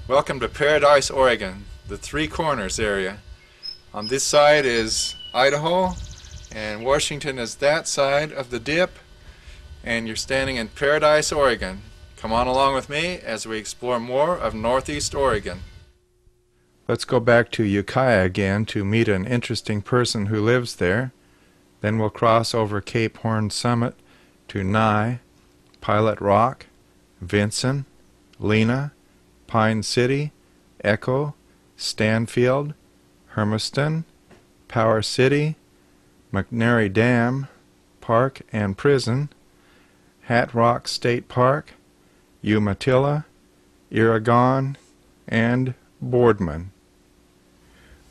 Welcome to Paradise, Oregon, the Three Corners area. On this side is Idaho, and Washington is that side of the dip, and you're standing in Paradise, Oregon. Come on along with me as we explore more of Northeast Oregon. Let's go back to Ukiah again to meet an interesting person who lives there. Then we'll cross over Cape Horn Summit to Nye, Pilot Rock, Vinson, Lena, Pine City, Echo, Stanfield, Hermiston, Power City, McNary Dam, Park and Prison, Hat Rock State Park, Umatilla, Irrigon, and Boardman.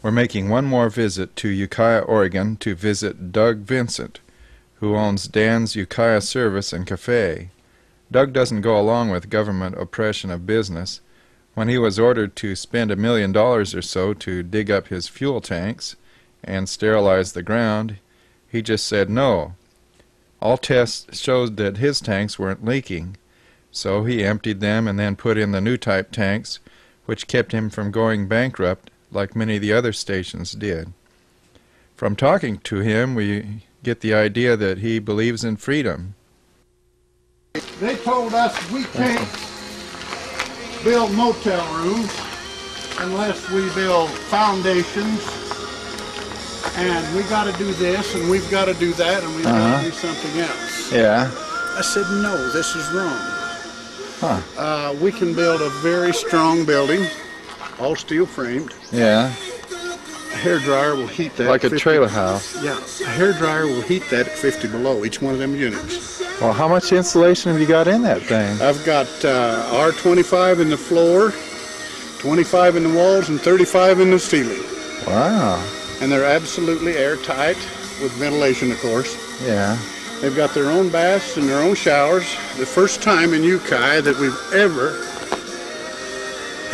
We're making one more visit to Ukiah, Oregon to visit Doug Vincent, who owns Dan's Ukiah Service and Cafe. Doug doesn't go along with government oppression of business. When he was ordered to spend $1 million or so to dig up his fuel tanks and sterilize the ground, he just said no. All tests showed that his tanks weren't leaking, so he emptied them and then put in the new type tanks, which kept him from going bankrupt like many of the other stations did. From talking to him, we get the idea that he believes in freedom. They told us we can't build motel rooms unless we build foundations, and we got to do this and we've got to do that and we've got to do something else. Yeah. I said, no, this is wrong. We can build a very strong building, all steel framed. Yeah. A hairdryer will heat that. Like a trailer house. Yeah, a hairdryer will heat that at 50 below, each one of them units. Well, how much insulation have you got in that thing? I've got R25 in the floor, 25 in the walls, and 35 in the ceiling. Wow. And they're absolutely airtight, with ventilation, of course. Yeah. They've got their own baths and their own showers. The first time in Ukiah that we've ever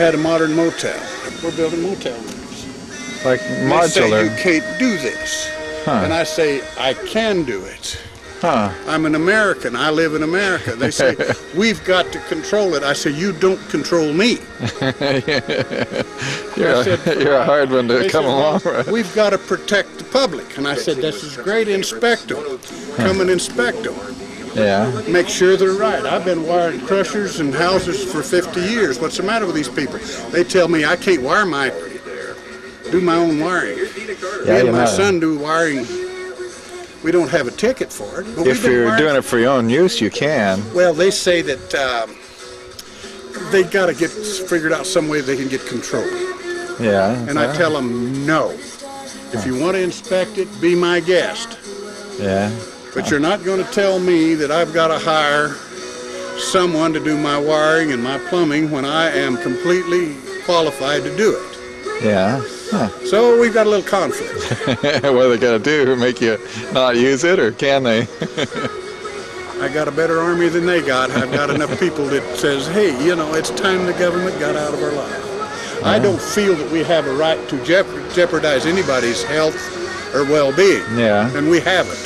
had a modern motel. We're building motel rooms. Like modular. They say you can't do this. And I say, I can do it. I'm an American. I live in America. They say, we've got to control it. I say, you don't control me. You're a hard one to come along with. We've got to protect the public. And I said, this is great. Inspect them. Come and inspect them. Yeah. Make sure they're right. I've been wiring crushers and houses for 50 years. What's the matter with these people? They tell me I can't do my own wiring. Me and my son do wiring. We don't have a ticket for it. But if you're doing it for your own use, you can. Well, they say that they got to get figured out some way they can get control. Yeah. And I tell them, no. If you want to inspect it, be my guest. Yeah. But you're not going to tell me that I've got to hire someone to do my wiring and my plumbing when I am completely qualified to do it. Yeah. So we've got a little conflict. What are they going to do? Make you not use it, or can they? I got a better army than they got. I've got enough people that says, hey, you know, it's time the government got out of our life. I don't feel that we have a right to jeopardize anybody's health or well-being. Yeah. And we haven't.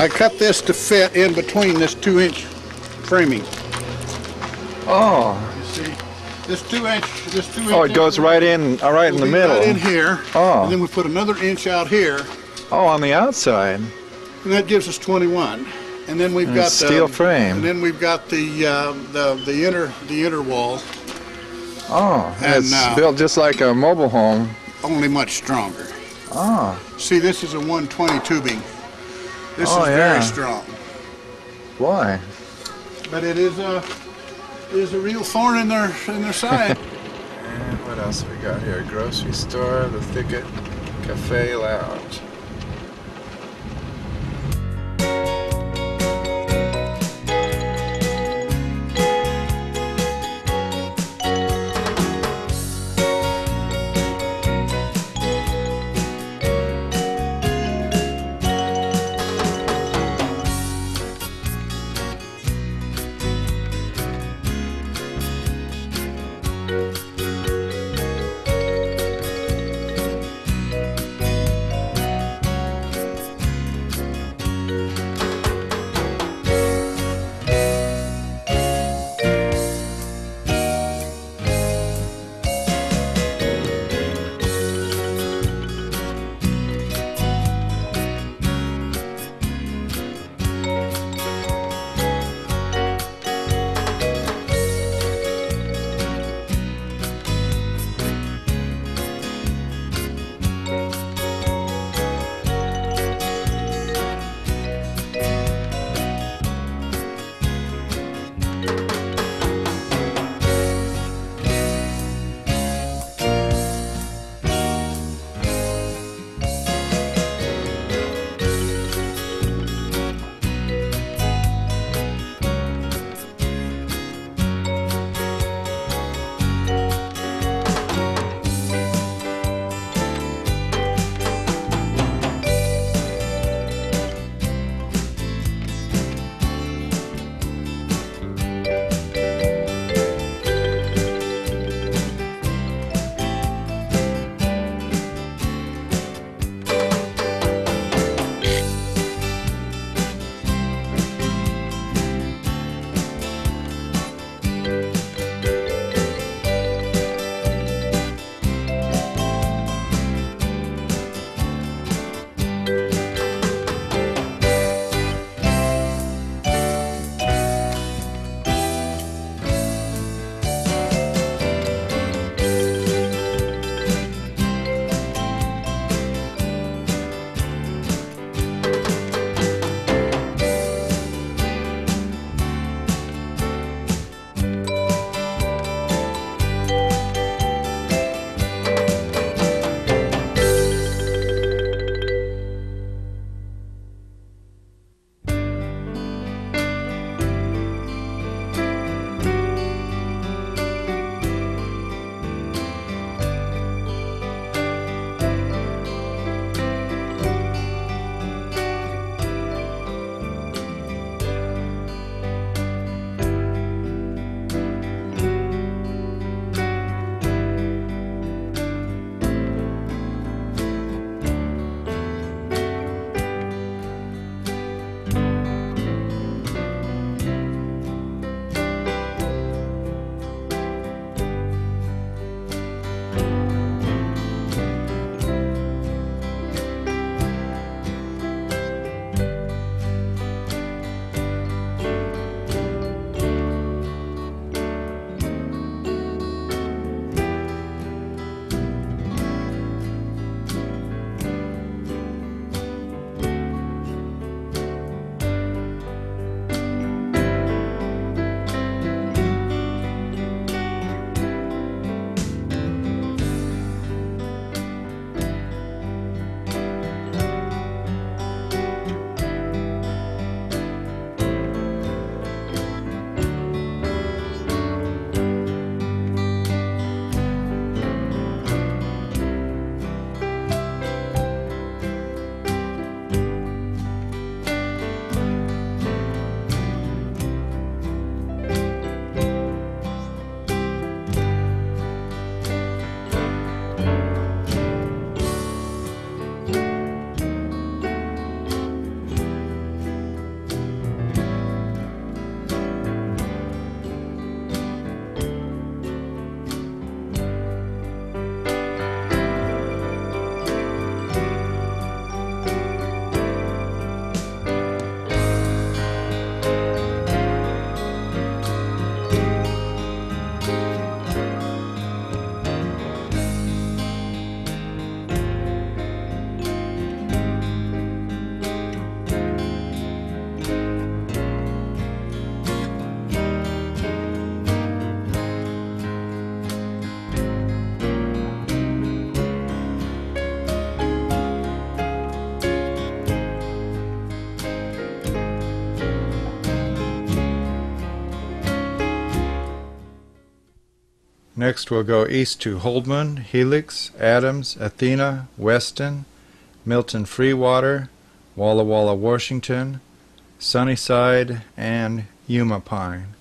I cut this to fit in between this 2-inch framing. Oh. You see? This 2-inch. Oh, it goes right in the middle. Right in here. Oh. And then we put another inch out here. Oh, on the outside. And that gives us 21. And then we've got steel frame. And then we've got the inner wall. Oh, and it's built just like a mobile home. Only much stronger. Oh. See, this is a 120 tubing. This is very strong. Why? But it is a real thorn in their side. And what else we got here? Grocery store, the Thicket Cafe Lounge. Next we'll go east to Holdman, Helix, Adams, Athena, Weston, Milton-Freewater, Walla-Walla, Washington, Sunnyside, and Umapine.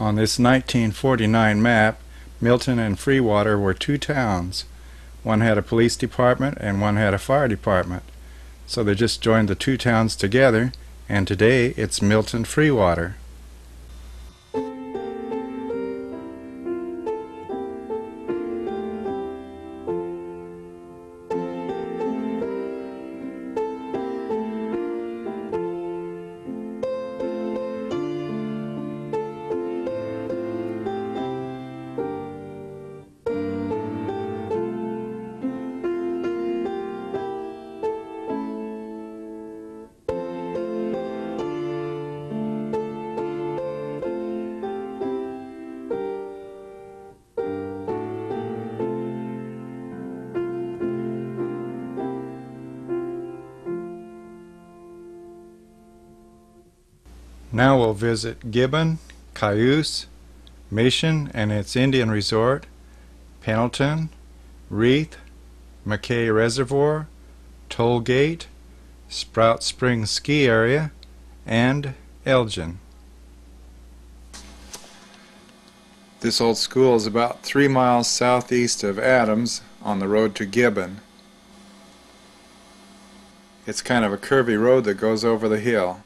On this 1949 map, Milton and Freewater were two towns. One had a police department and one had a fire department. So they just joined the two towns together, and today it's Milton-Freewater. Now we'll visit Gibbon, Cayuse, Mission and its Indian resort, Pendleton, Rieth, McKay Reservoir, Tollgate, Sprout Springs Ski Area, and Elgin. This old school is about 3 miles southeast of Adams on the road to Gibbon. It's kind of a curvy road that goes over the hill.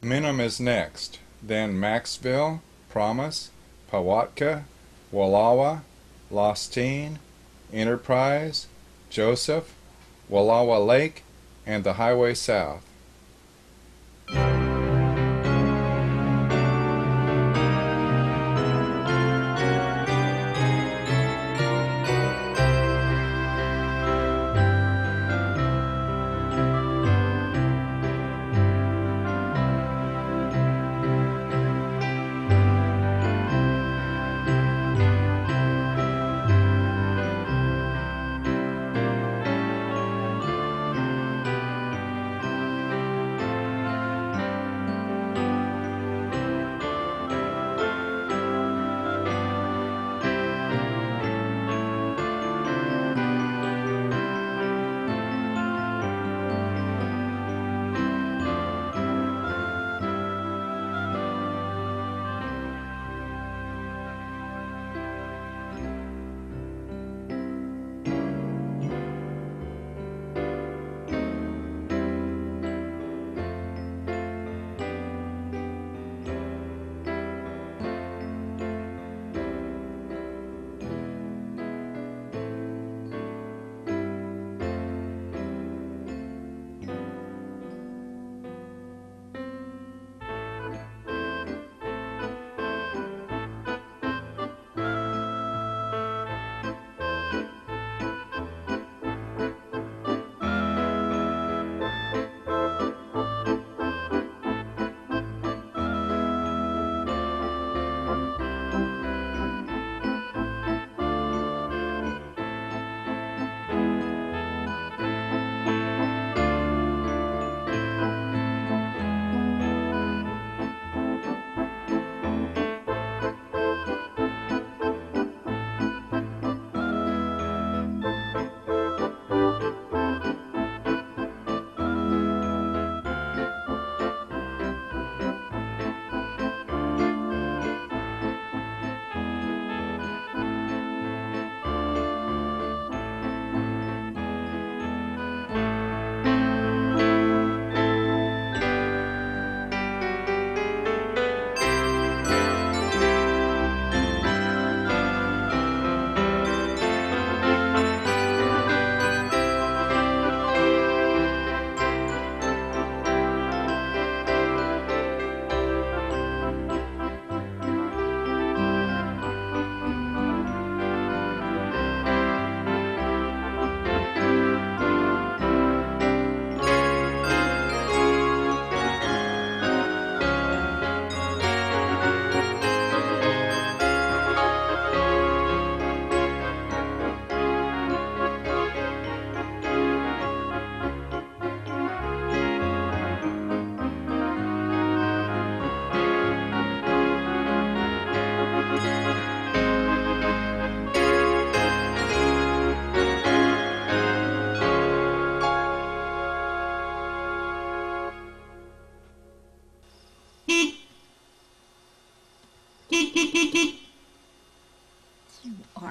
Minam is next, then Maxville, Promise, Powwatka, Wallowa, Lostine, Enterprise, Joseph, Walla-Walla Lake, and the highway south.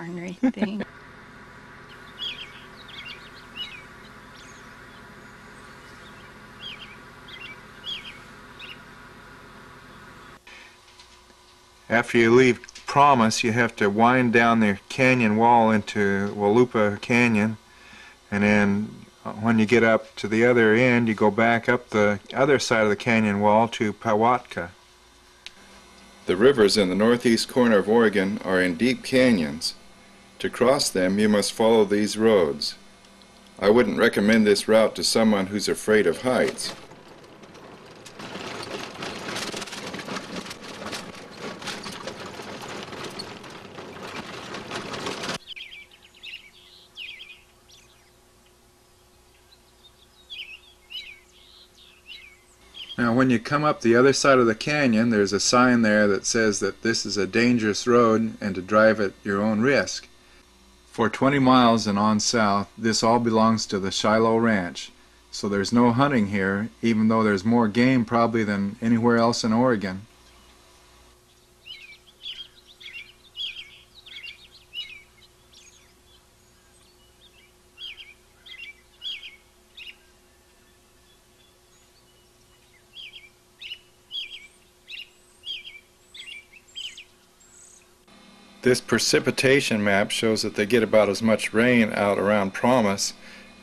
ornery thing. After you leave Promise, you have to wind down the canyon wall into Wallowa Canyon, and then when you get up to the other end, you go back up the other side of the canyon wall to Powwatka. The rivers in the northeast corner of Oregon are in deep canyons. To cross them, you must follow these roads. I wouldn't recommend this route to someone who's afraid of heights. Now when you come up the other side of the canyon, there's a sign there that says that this is a dangerous road and to drive at your own risk. For 20 miles and on south, this all belongs to the Joso Ranch, so there's no hunting here, even though there's more game probably than anywhere else in Oregon. This precipitation map shows that they get about as much rain out around Promise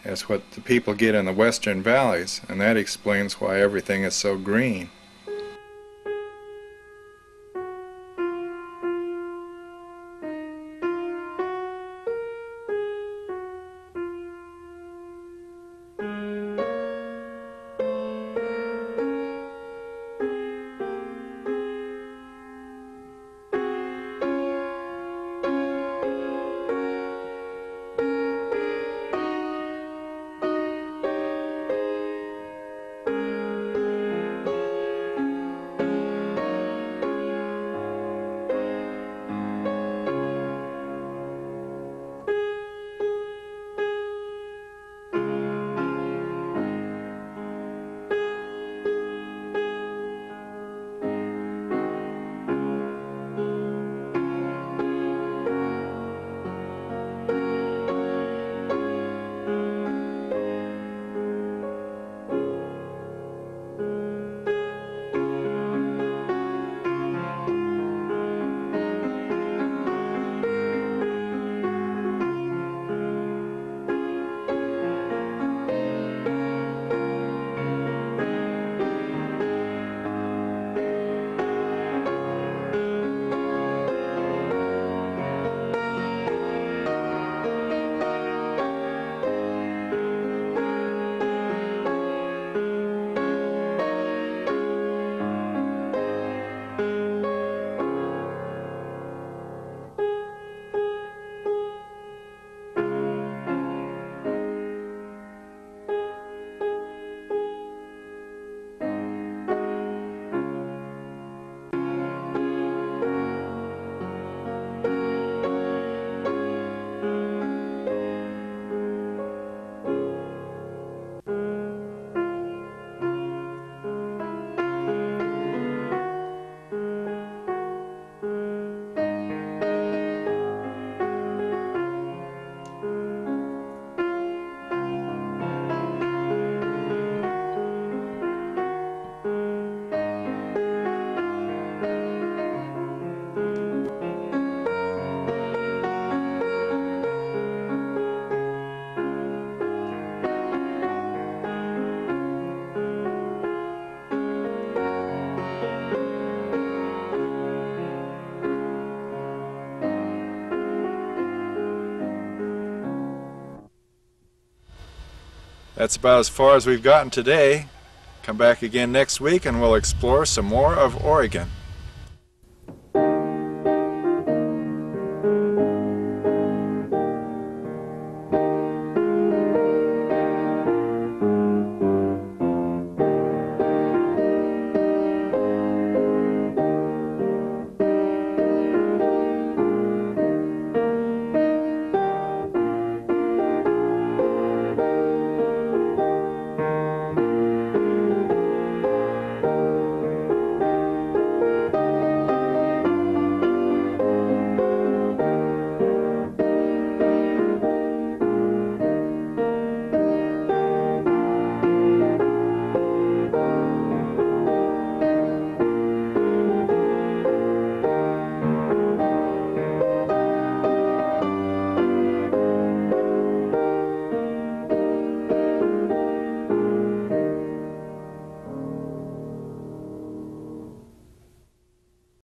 as what the people get in the western valleys, and that explains why everything is so green. That's about as far as we've gotten today. Come back again next week and we'll explore some more of Oregon.